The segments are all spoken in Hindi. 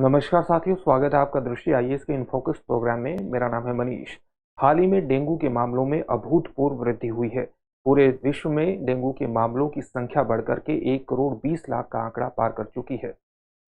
नमस्कार साथियों, स्वागत है आपका दृष्टि आईएएस के इनफोकस प्रोग्राम में। मेरा नाम है मनीष। हाल ही में डेंगू के मामलों में अभूतपूर्व वृद्धि हुई है। पूरे विश्व में डेंगू के मामलों की संख्या बढ़कर के 1,20,00,000 का आंकड़ा पार कर चुकी है।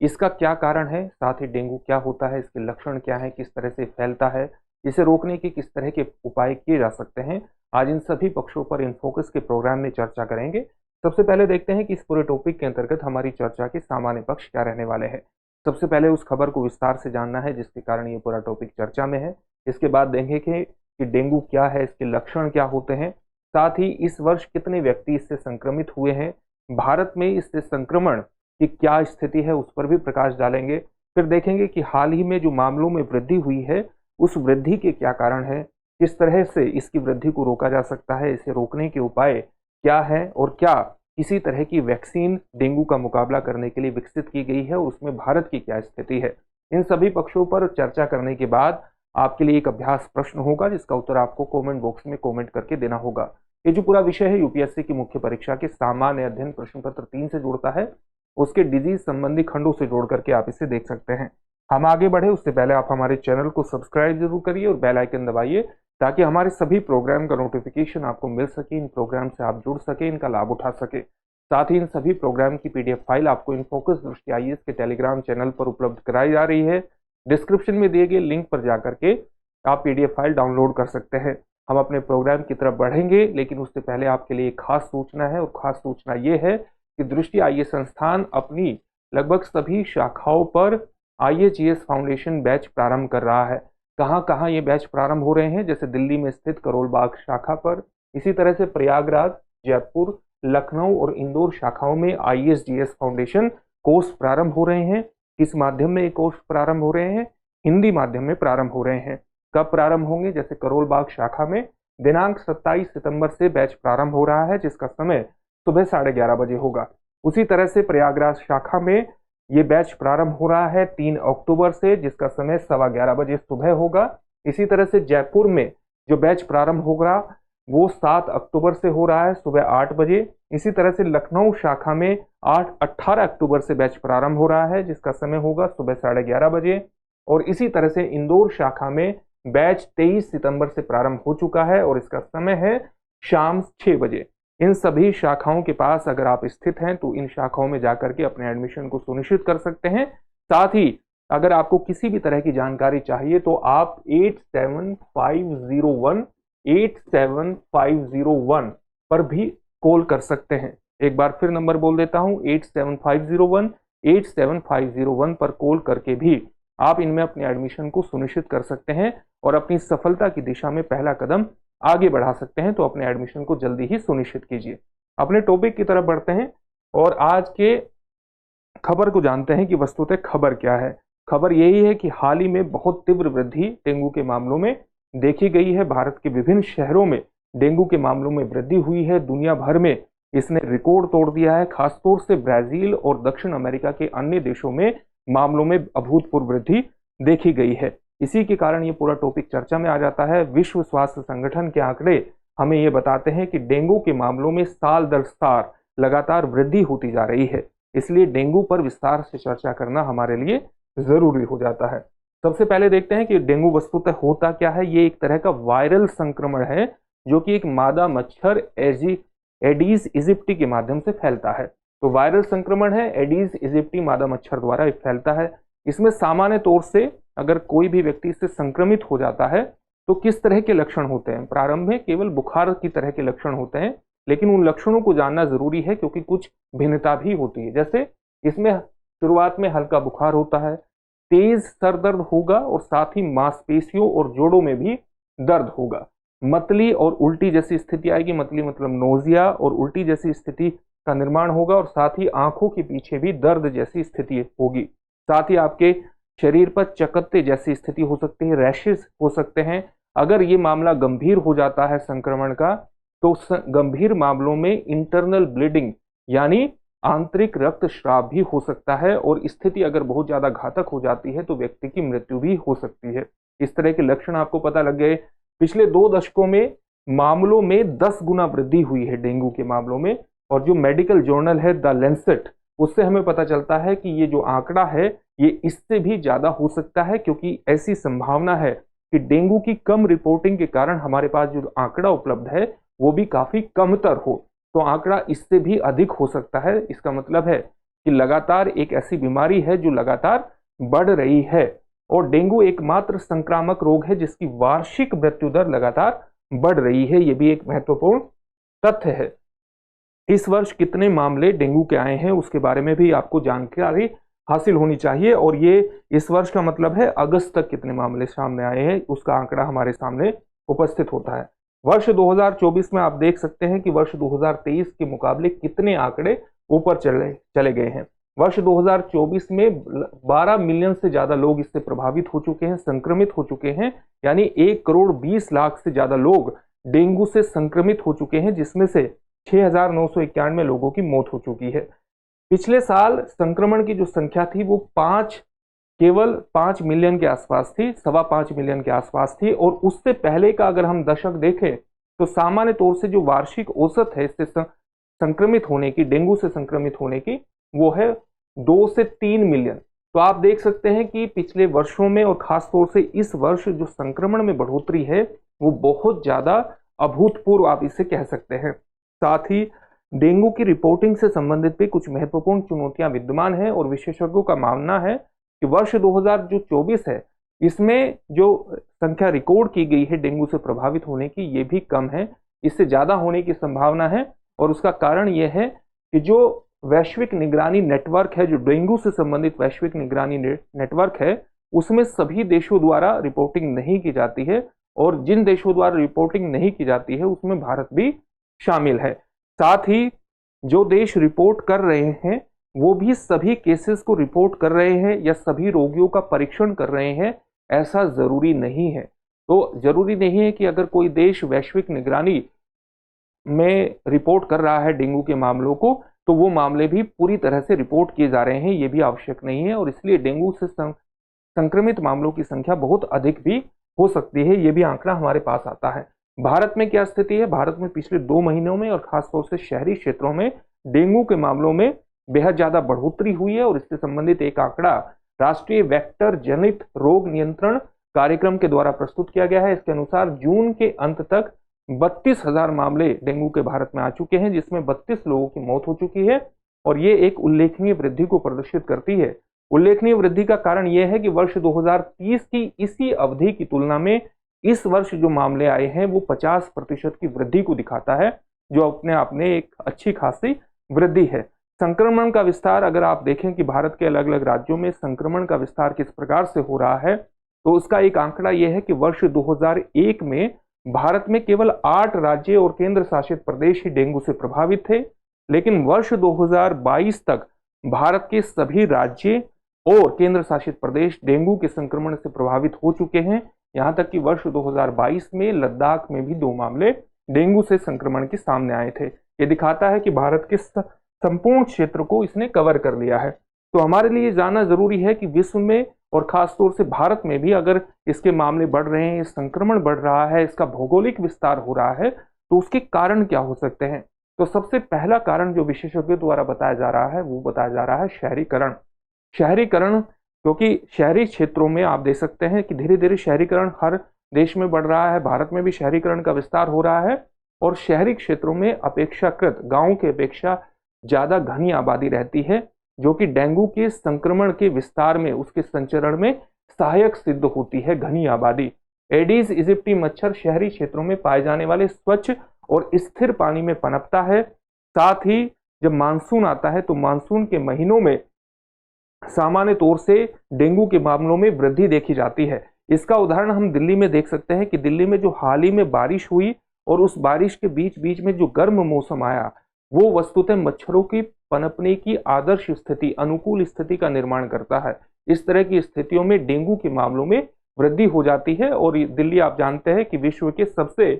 इसका क्या कारण है, साथ ही डेंगू क्या होता है, इसके लक्षण क्या है, किस तरह से फैलता है, इसे रोकने के किस तरह के उपाय किए जा सकते हैं, आज इन सभी पक्षों पर इनफोकस के प्रोग्राम में चर्चा करेंगे। सबसे पहले देखते हैं कि इस पूरे टॉपिक के अंतर्गत हमारी चर्चा के सामान्य पक्ष क्या रहने वाले हैं। सबसे पहले उस खबर को विस्तार से जानना है जिसके कारण ये पूरा टॉपिक चर्चा में है। इसके बाद देखेंगे कि डेंगू क्या है, इसके लक्षण क्या होते हैं, साथ ही इस वर्ष कितने व्यक्ति इससे संक्रमित हुए हैं, भारत में इससे संक्रमण की क्या स्थिति है उस पर भी प्रकाश डालेंगे। फिर देखेंगे कि हाल ही में जो मामलों में वृद्धि हुई है उस वृद्धि के क्या कारण है, किस तरह से इसकी वृद्धि को रोका जा सकता है, इसे रोकने के उपाय क्या है और क्या किसी तरह की वैक्सीन डेंगू का मुकाबला करने के लिए विकसित की गई है और उसमें भारत की क्या स्थिति है। इन सभी पक्षों पर चर्चा करने के बाद आपके लिए एक अभ्यास प्रश्न होगा जिसका उत्तर आपको कमेंट बॉक्स में कमेंट करके देना होगा। ये जो पूरा विषय है यूपीएससी की मुख्य परीक्षा के सामान्य अध्ययन प्रश्न पत्र 3 से जुड़ता है, उसके डिजीज संबंधी खंडों से जोड़ करके आप इसे देख सकते हैं। हम आगे बढ़े उससे पहले आप हमारे चैनल को सब्सक्राइब जरूर करिए और बेल आइकन दबाइए ताकि हमारे सभी प्रोग्राम का नोटिफिकेशन आपको मिल सके, इन प्रोग्राम से आप जुड़ सके, इनका लाभ उठा सके। साथ ही इन सभी प्रोग्राम की पीडीएफ फाइल आपको इनफोकस दृष्टि आईएएस के टेलीग्राम चैनल पर उपलब्ध कराई जा रही है। डिस्क्रिप्शन में दिए गए लिंक पर जाकर के आप पीडीएफ फाइल डाउनलोड कर सकते हैं। हम अपने प्रोग्राम की तरफ बढ़ेंगे, लेकिन उससे पहले आपके लिए एक खास सूचना है और खास सूचना ये है कि दृष्टि आईएएस संस्थान अपनी लगभग सभी शाखाओं पर आईएजीएस फाउंडेशन बैच प्रारंभ कर रहा है। कहाँ कहाँ ये बैच प्रारंभ हो रहे हैं, जैसे दिल्ली में स्थित करोल बाग शाखा पर, इसी तरह से प्रयागराज, जयपुर, लखनऊ और इंदौर शाखाओं में आईएसजीएस फाउंडेशन कोर्स प्रारंभ हो रहे हैं। किस माध्यम में ये कोर्स प्रारंभ हो रहे हैं? हिंदी माध्यम में प्रारंभ हो रहे हैं। कब प्रारंभ होंगे? जैसे करोल बाग शाखा में दिनांक 27 सितंबर से बैच प्रारंभ हो रहा है जिसका समय सुबह 11:30 बजे होगा। उसी तरह से प्रयागराज शाखा में ये बैच प्रारंभ हो रहा है 3 अक्टूबर से जिसका समय 11:15 बजे सुबह होगा। इसी तरह से जयपुर में जो बैच प्रारंभ होगा वो 7 अक्टूबर से हो रहा है सुबह 8 बजे। इसी तरह से लखनऊ शाखा में 18 अक्टूबर से बैच प्रारंभ हो रहा है जिसका समय होगा सुबह 11:30 बजे। और इसी तरह से इंदौर शाखा में बैच 23 सितंबर से प्रारंभ हो चुका है और इसका समय है शाम 6 बजे। इन सभी शाखाओं के पास अगर आप स्थित हैं तो इन शाखाओं में जाकर के अपने एडमिशन को सुनिश्चित कर सकते हैं। साथ ही अगर आपको किसी भी तरह की जानकारी चाहिए तो आप 87501 पर भी कॉल कर सकते हैं। एक बार फिर नंबर बोल देता हूं, 87501 पर कॉल करके भी आप इनमें अपने एडमिशन को सुनिश्चित कर सकते हैं और अपनी सफलता की दिशा में पहला कदम आगे बढ़ा सकते हैं। तो अपने एडमिशन को जल्दी ही सुनिश्चित कीजिए। अपने टॉपिक की तरफ बढ़ते हैं और आज के खबर को जानते हैं कि वस्तुतः खबर क्या है। खबर यही है कि हाल ही में बहुत तीव्र वृद्धि डेंगू के मामलों में देखी गई है। भारत के विभिन्न शहरों में डेंगू के मामलों में वृद्धि हुई है। दुनिया भर में इसने रिकॉर्ड तोड़ दिया है। खासतौर से ब्राजील और दक्षिण अमेरिका के अन्य देशों में मामलों में अभूतपूर्व वृद्धि देखी गई है। इसी के कारण ये पूरा टॉपिक चर्चा में आ जाता है। विश्व स्वास्थ्य संगठन के आंकड़े हमें ये बताते हैं कि डेंगू के मामलों में साल दर साल लगातार वृद्धि होती जा रही है। इसलिए डेंगू पर विस्तार से चर्चा करना हमारे लिए जरूरी हो जाता है। सबसे पहले देखते हैं कि डेंगू वस्तुतः होता क्या है। ये एक तरह का वायरल संक्रमण है जो कि एक मादा मच्छर एडीज इजिप्टी के माध्यम से फैलता है। तो वायरल संक्रमण है, एडीज इजिप्टी मादा मच्छर द्वारा फैलता है। इसमें सामान्य तौर से अगर कोई भी व्यक्ति इससे संक्रमित हो जाता है तो किस तरह के लक्षण होते हैं? प्रारंभ में केवल बुखार की तरह के लक्षण होते हैं, लेकिन उन लक्षणों को जानना जरूरी है क्योंकि कुछ भिन्नता भी होती है। जैसे इसमें शुरुआत में हल्का बुखार होता है, तेज सर दर्द होगा और साथ ही मांसपेशियों और जोड़ों में भी दर्द होगा। मतली और उल्टी जैसी स्थिति आएगी। मतली मतलब नोजिया और उल्टी जैसी स्थिति का निर्माण होगा और साथ ही आंखों के पीछे भी दर्द जैसी स्थिति होगी। साथ ही आपके शरीर पर चकत्ते जैसी स्थिति हो सकती है, रैशेस हो सकते हैं। अगर ये मामला गंभीर हो जाता है संक्रमण का तो गंभीर मामलों में इंटरनल ब्लीडिंग यानी आंतरिक रक्तस्राव भी हो सकता है और स्थिति अगर बहुत ज्यादा घातक हो जाती है तो व्यक्ति की मृत्यु भी हो सकती है। इस तरह के लक्षण आपको पता लग गए। पिछले 2 दशकों में मामलों में 10 गुना वृद्धि हुई है डेंगू के मामलों में। और जो मेडिकल जर्नल है द लैंसेट, उससे हमें पता चलता है कि ये जो आंकड़ा है ये इससे भी ज्यादा हो सकता है, क्योंकि ऐसी संभावना है कि डेंगू की कम रिपोर्टिंग के कारण हमारे पास जो आंकड़ा उपलब्ध है वो भी काफी कमतर हो। तो आंकड़ा इससे भी अधिक हो सकता है। इसका मतलब है कि लगातार एक ऐसी बीमारी है जो लगातार बढ़ रही है, और डेंगू एकमात्र संक्रामक रोग है जिसकी वार्षिक मृत्यु दर लगातार बढ़ रही है। ये भी एक महत्वपूर्ण तथ्य है। इस वर्ष कितने मामले डेंगू के आए हैं उसके बारे में भी आपको जानकारी हासिल होनी चाहिए, और ये इस वर्ष का मतलब है अगस्त तक कितने मामले सामने आए हैं उसका आंकड़ा हमारे सामने उपस्थित होता है। वर्ष 2024 में आप देख सकते हैं कि वर्ष 2023 के मुकाबले कितने आंकड़े ऊपर चले गए हैं। वर्ष 2024 में 12 मिलियन से ज्यादा लोग इससे प्रभावित हो चुके हैं, संक्रमित हो चुके हैं, यानी 1 करोड़ 20 लाख से ज्यादा लोग डेंगू से संक्रमित हो चुके हैं, जिसमें से 6,991 लोगों की मौत हो चुकी है। पिछले साल संक्रमण की जो संख्या थी वो केवल 5 मिलियन के आसपास थी, 5.25 मिलियन के आसपास थी, और उससे पहले का अगर हम दशक देखें तो सामान्य तौर से जो वार्षिक औसत है इससे संक्रमित होने की, डेंगू से संक्रमित होने की, वो है 2 से 3 मिलियन। तो आप देख सकते हैं कि पिछले वर्षों में और खास तौर से इस वर्ष जो संक्रमण में बढ़ोतरी है वो बहुत ज्यादा अभूतपूर्व आप इसे कह सकते हैं। साथ ही डेंगू की रिपोर्टिंग से संबंधित भी कुछ महत्वपूर्ण चुनौतियां विद्यमान है, और विशेषज्ञों का मानना है कि वर्ष 2024 है इसमें जो संख्या रिकॉर्ड की गई है डेंगू से प्रभावित होने की ये भी कम है, इससे ज्यादा होने की संभावना है। और उसका कारण यह है कि जो वैश्विक निगरानी नेटवर्क है, जो डेंगू से संबंधित वैश्विक निगरानी नेटवर्क है, उसमें सभी देशों द्वारा रिपोर्टिंग नहीं की जाती है, और जिन देशों द्वारा रिपोर्टिंग नहीं की जाती है उसमें भारत भी शामिल है। साथ ही जो देश रिपोर्ट कर रहे हैं वो भी सभी केसेस को रिपोर्ट कर रहे हैं या सभी रोगियों का परीक्षण कर रहे हैं, ऐसा जरूरी नहीं है। तो जरूरी नहीं है कि अगर कोई देश वैश्विक निगरानी में रिपोर्ट कर रहा है डेंगू के मामलों को तो वो मामले भी पूरी तरह से रिपोर्ट किए जा रहे हैं, ये भी आवश्यक नहीं है। और इसलिए डेंगू से संक्रमित मामलों की संख्या बहुत अधिक भी हो सकती है, ये भी आंकड़ा हमारे पास आता है। भारत में क्या स्थिति है? भारत में पिछले 2 महीनों में और खासतौर से शहरी क्षेत्रों में डेंगू के मामलों में बेहद ज्यादा बढ़ोतरी हुई है, और इससे संबंधित एक आंकड़ा राष्ट्रीय वेक्टर जनित रोग नियंत्रण कार्यक्रम के द्वारा प्रस्तुत किया गया है। इसके अनुसार जून के अंत तक 32,000 मामले डेंगू के भारत में आ चुके हैं, जिसमें 32 लोगों की मौत हो चुकी है, और ये एक उल्लेखनीय वृद्धि को प्रदर्शित करती है। उल्लेखनीय वृद्धि का कारण यह है कि वर्ष 2030 की इसी अवधि की तुलना में इस वर्ष जो मामले आए हैं वो 50% की वृद्धि को दिखाता है, जो अपने आप में एक अच्छी खासी वृद्धि है। संक्रमण का विस्तार अगर आप देखें कि भारत के अलग अलग राज्यों में संक्रमण का विस्तार किस प्रकार से हो रहा है, तो उसका एक आंकड़ा यह है कि वर्ष 2001 में भारत में केवल 8 राज्य और केंद्र शासित प्रदेश ही डेंगू से प्रभावित थे, लेकिन वर्ष 2022 तक भारत के सभी राज्य और केंद्र शासित प्रदेश डेंगू के संक्रमण से प्रभावित हो चुके हैं। यहां तक कि वर्ष 2022 में लद्दाख में भी 2 मामले डेंगू से संक्रमण के सामने आए थे। ये दिखाता है कि भारत के संपूर्ण क्षेत्र को इसने कवर कर लिया है। तो हमारे लिए जानना जरूरी है कि विश्व में और खासतौर से भारत में भी अगर इसके मामले बढ़ रहे हैं, संक्रमण बढ़ रहा है, इसका भौगोलिक विस्तार हो रहा है, तो उसके कारण क्या हो सकते हैं। तो सबसे पहला कारण जो विशेषज्ञों द्वारा बताया जा रहा है वो बताया जा रहा है शहरीकरण। शहरीकरण, क्योंकि शहरी क्षेत्रों में आप देख सकते हैं कि धीरे धीरे शहरीकरण हर देश में बढ़ रहा है, भारत में भी शहरीकरण का विस्तार हो रहा है, और शहरी क्षेत्रों में अपेक्षाकृत गांव की अपेक्षा ज्यादा घनी आबादी रहती है, जो कि डेंगू के संक्रमण के विस्तार में, उसके संचरण में सहायक सिद्ध होती है। घनी आबादी एडीज इजिप्टी मच्छर शहरी क्षेत्रों में पाए जाने वाले स्वच्छ और स्थिर पानी में पनपता है। साथ ही जब मानसून आता है तो मानसून के महीनों में सामान्य तौर से डेंगू के मामलों में वृद्धि देखी जाती है। इसका उदाहरण हम दिल्ली में देख सकते हैं कि दिल्ली में जो हाल ही में बारिश हुई और उस बारिश के बीच बीच में जो गर्म मौसम आया वो वस्तुतः मच्छरों की पनपने की आदर्श स्थिति, अनुकूल स्थिति का निर्माण करता है। इस तरह की स्थितियों में डेंगू के मामलों में वृद्धि हो जाती है, और दिल्ली आप जानते हैं कि विश्व के सबसे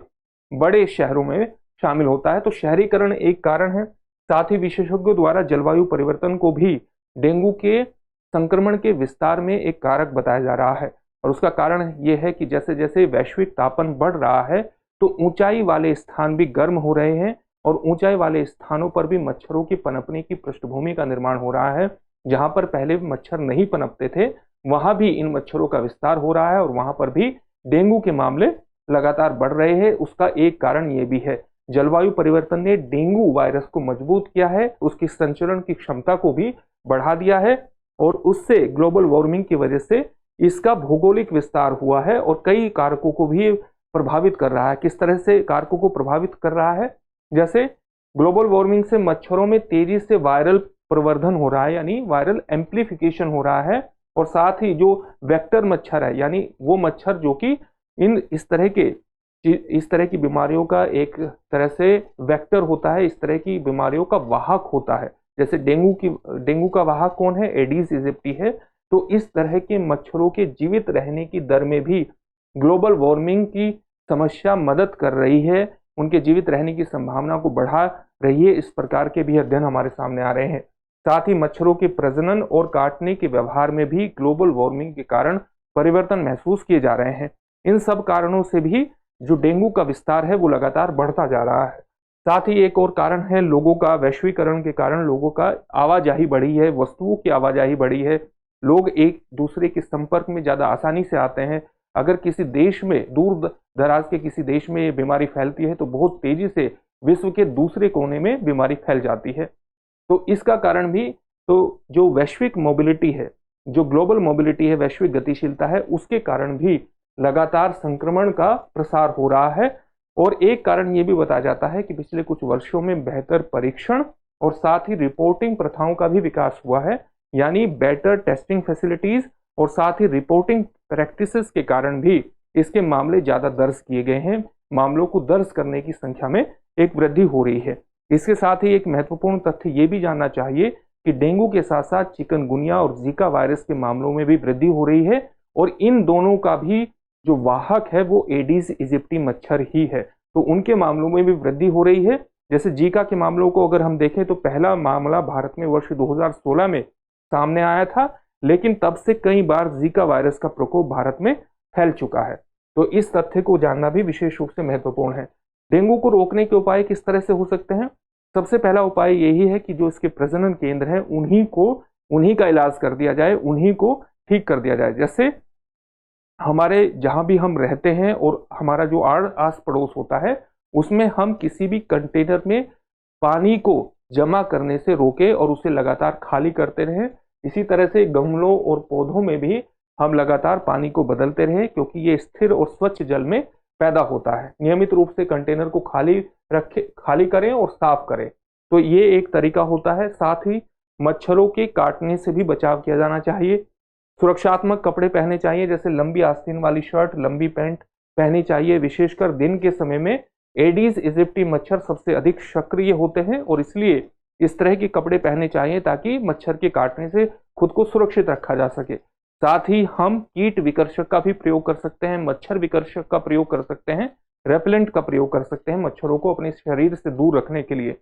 बड़े शहरों में शामिल होता है। तो शहरीकरण एक कारण है। साथ ही विशेषज्ञों द्वारा जलवायु परिवर्तन को भी डेंगू के संक्रमण के विस्तार में एक कारक बताया जा रहा है, और उसका कारण यह है कि जैसे जैसे वैश्विक तापन बढ़ रहा है तो ऊंचाई वाले स्थान भी गर्म हो रहे हैं, और ऊंचाई वाले स्थानों पर भी मच्छरों की पनपने की पृष्ठभूमि का निर्माण हो रहा है, जहां पर पहले मच्छर नहीं पनपते थे वहां भी इन मच्छरों का विस्तार हो रहा है और वहां पर भी डेंगू के मामले लगातार बढ़ रहे हैं। उसका एक कारण ये भी है, जलवायु परिवर्तन ने डेंगू वायरस को मजबूत किया है, उसकी संचरण की क्षमता को भी बढ़ा दिया है और उससे ग्लोबल वार्मिंग की वजह से इसका भौगोलिक विस्तार हुआ है और कई कारकों को भी प्रभावित कर रहा है। किस तरह से कारकों को प्रभावित कर रहा है? जैसे ग्लोबल वार्मिंग से मच्छरों में तेजी से वायरल प्रवर्धन हो रहा है, यानी वायरल एम्प्लीफिकेशन हो रहा है, और साथ ही जो वेक्टर मच्छर है, यानी वो मच्छर जो कि इस तरह की बीमारियों का एक तरह से वेक्टर होता है, इस तरह की बीमारियों का वाहक होता है। जैसे डेंगू का वाहक कौन है? एडीज इजिप्टी है। तो इस तरह के मच्छरों के जीवित रहने की दर में भी ग्लोबल वार्मिंग की समस्या मदद कर रही है, उनके जीवित रहने की संभावना को बढ़ा रही है। इस प्रकार के भी अध्ययन हमारे सामने आ रहे हैं। साथ ही मच्छरों के प्रजनन और काटने के व्यवहार में भी ग्लोबल वार्मिंग के कारण परिवर्तन महसूस किए जा रहे हैं। इन सब कारणों से भी जो डेंगू का विस्तार है वो लगातार बढ़ता जा रहा है। साथ ही एक और कारण है लोगों का, वैश्वीकरण के कारण लोगों का आवाजाही बढ़ी है, वस्तुओं की आवाजाही बढ़ी है, लोग एक दूसरे के संपर्क में ज्यादा आसानी से आते हैं। अगर किसी देश में, दूर दराज के किसी देश में ये बीमारी फैलती है तो बहुत तेजी से विश्व के दूसरे कोने में बीमारी फैल जाती है। तो इसका कारण भी, तो जो वैश्विक मोबिलिटी है, जो ग्लोबल मोबिलिटी है, वैश्विक गतिशीलता है, उसके कारण भी लगातार संक्रमण का प्रसार हो रहा है। और एक कारण ये भी बताया जाता है कि पिछले कुछ वर्षों में बेहतर परीक्षण और साथ ही रिपोर्टिंग प्रथाओं का भी विकास हुआ है, यानी बेटर टेस्टिंग फैसिलिटीज और साथ ही रिपोर्टिंग प्रैक्टिसेस के कारण भी इसके मामले ज्यादा दर्ज किए गए हैं। मामलों को दर्ज करने की संख्या में एक वृद्धि हो रही है। इसके साथ ही एक महत्वपूर्ण तथ्य ये भी जानना चाहिए कि डेंगू के साथ साथ चिकनगुनिया और जीका वायरस के मामलों में भी वृद्धि हो रही है और इन दोनों का भी जो वाहक है वो एडीज इजिप्टी मच्छर ही है, तो उनके मामलों में भी वृद्धि हो रही है। जैसे जीका के मामलों को अगर हम देखें तो पहला मामला भारत में वर्ष 2016 में सामने आया था, लेकिन तब से कई बार जीका वायरस का प्रकोप भारत में फैल चुका है। तो इस तथ्य को जानना भी विशेष रूप से महत्वपूर्ण है। डेंगू को रोकने के उपाय किस तरह से हो सकते हैं? सबसे पहला उपाय यही है कि जो इसके प्रजनन केंद्र हैं उन्हीं का इलाज कर दिया जाए, उन्हीं को ठीक कर दिया जाए। जैसे हमारे जहां भी हम रहते हैं और हमारा जो आस पड़ोस होता है उसमें हम किसी भी कंटेनर में पानी को जमा करने से रोके और उसे लगातार खाली करते रहें। इसी तरह से गमलों और पौधों में भी हम लगातार पानी को बदलते रहें, क्योंकि ये स्थिर और स्वच्छ जल में पैदा होता है। नियमित रूप से कंटेनर को खाली करें और साफ करें, तो ये एक तरीका होता है। साथ ही मच्छरों के काटने से भी बचाव किया जाना चाहिए। सुरक्षात्मक कपड़े पहने चाहिए, जैसे लंबी आस्तीन वाली शर्ट, लंबी पैंट पहनी चाहिए। विशेषकर दिन के समय में एडीज इजिप्टी मच्छर सबसे अधिक सक्रिय होते हैं और इसलिए इस तरह के कपड़े पहने चाहिए ताकि मच्छर के काटने से खुद को सुरक्षित रखा जा सके। साथ ही हम कीट विकर्षक का भी प्रयोग कर सकते हैं, मच्छर विकर्षक का प्रयोग कर सकते हैं, रेपेलेंट का प्रयोग कर सकते हैं मच्छरों को अपने शरीर से दूर रखने के लिए।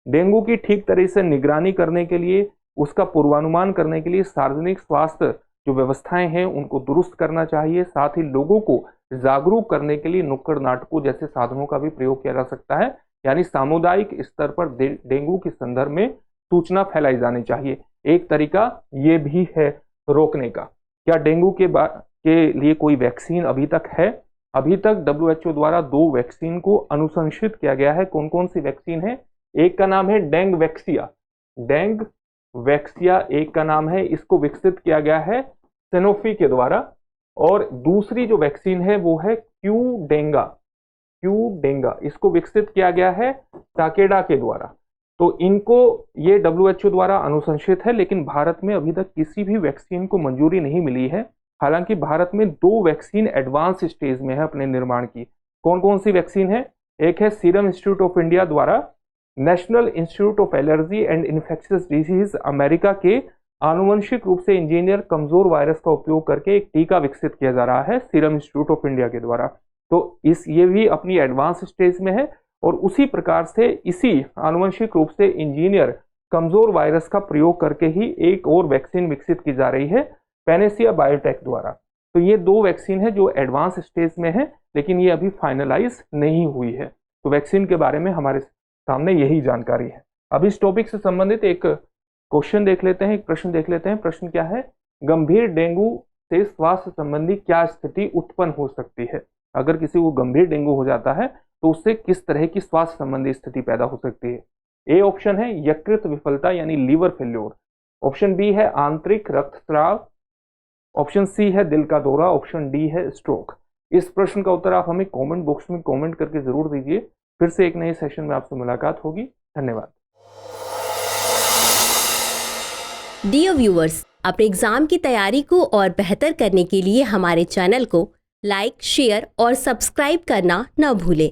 डेंगू की ठीक तरह से निगरानी करने के लिए, उसका पूर्वानुमान करने के लिए सार्वजनिक स्वास्थ्य जो व्यवस्थाएं हैं उनको दुरुस्त करना चाहिए। साथ ही लोगों को जागरूक करने के लिए नुक्कड़ नाटकों जैसे साधनों का भी प्रयोग किया जा सकता है, यानी सामुदायिक स्तर पर डेंगू के संदर्भ में सूचना फैलाई जानी चाहिए। एक तरीका ये भी है रोकने का। क्या डेंगू के लिए कोई वैक्सीन अभी तक है? अभी तक WHO द्वारा 2 वैक्सीन को अनुशंसित किया गया है। कौन कौन सी वैक्सीन है? एक का नाम है डेंग वैक्सिया एक का नाम है, इसको विकसित किया गया है सेनोफी के द्वारा। और दूसरी जो वैक्सीन है वो है क्यू डेंगा, इसको विकसित किया गया है टाकेडा के द्वारा। तो इनको ये WHO द्वारा अनुशंसित है, लेकिन भारत में अभी तक किसी भी वैक्सीन को मंजूरी नहीं मिली है। हालांकि भारत में 2 वैक्सीन एडवांस स्टेज में है अपने निर्माण की। कौन कौन सी वैक्सीन है? एक है सीरम इंस्टीट्यूट ऑफ इंडिया द्वारा national institute of allergy and infectious disease America के आनुवंशिक रूप से इंजीनियर कमजोर वायरस का उपयोग करके एक टीका विकसित किया जा रहा है सीरम इंस्टीट्यूट ऑफ इंडिया के द्वारा। तो ये भी अपनी एडवांस स्टेज में है और उसी प्रकार से इसी आनुवंशिक रूप से इंजीनियर कमजोर वायरस का प्रयोग करके ही एक और वैक्सीन विकसित की जा रही है पैनेसिया बायोटेक द्वारा। तो ये 2 वैक्सीन है जो एडवांस स्टेज में है, लेकिन ये अभी फाइनलाइज नहीं हुई है। तो वैक्सीन के बारे में हमारे सामने यही जानकारी है। अब इस टॉपिक से संबंधित एक क्वेश्चन देख लेते हैं, एक प्रश्न देख लेते हैं। प्रश्न क्या है? गंभीर डेंगू से स्वास्थ्य संबंधी क्या स्थिति उत्पन्न हो सकती है? अगर किसी को गंभीर डेंगू हो जाता है तो उससे किस तरह की स्वास्थ्य संबंधी स्थिति पैदा हो सकती है? ए ऑप्शन है यकृत विफलता यानी लीवर फेल्योर, ऑप्शन बी है आंतरिक रक्तस्राव, ऑप्शन सी है दिल का दौरा, ऑप्शन डी है स्ट्रोक। इस प्रश्न का उत्तर आप हमें कमेंट बॉक्स में कमेंट करके जरूर दीजिए। फिर से एक नए सेशन में आपसे मुलाकात होगी। धन्यवाद। डियर व्यूअर्स, अपने एग्जाम की तैयारी को और बेहतर करने के लिए हमारे चैनल को लाइक, शेयर और सब्सक्राइब करना न भूलें।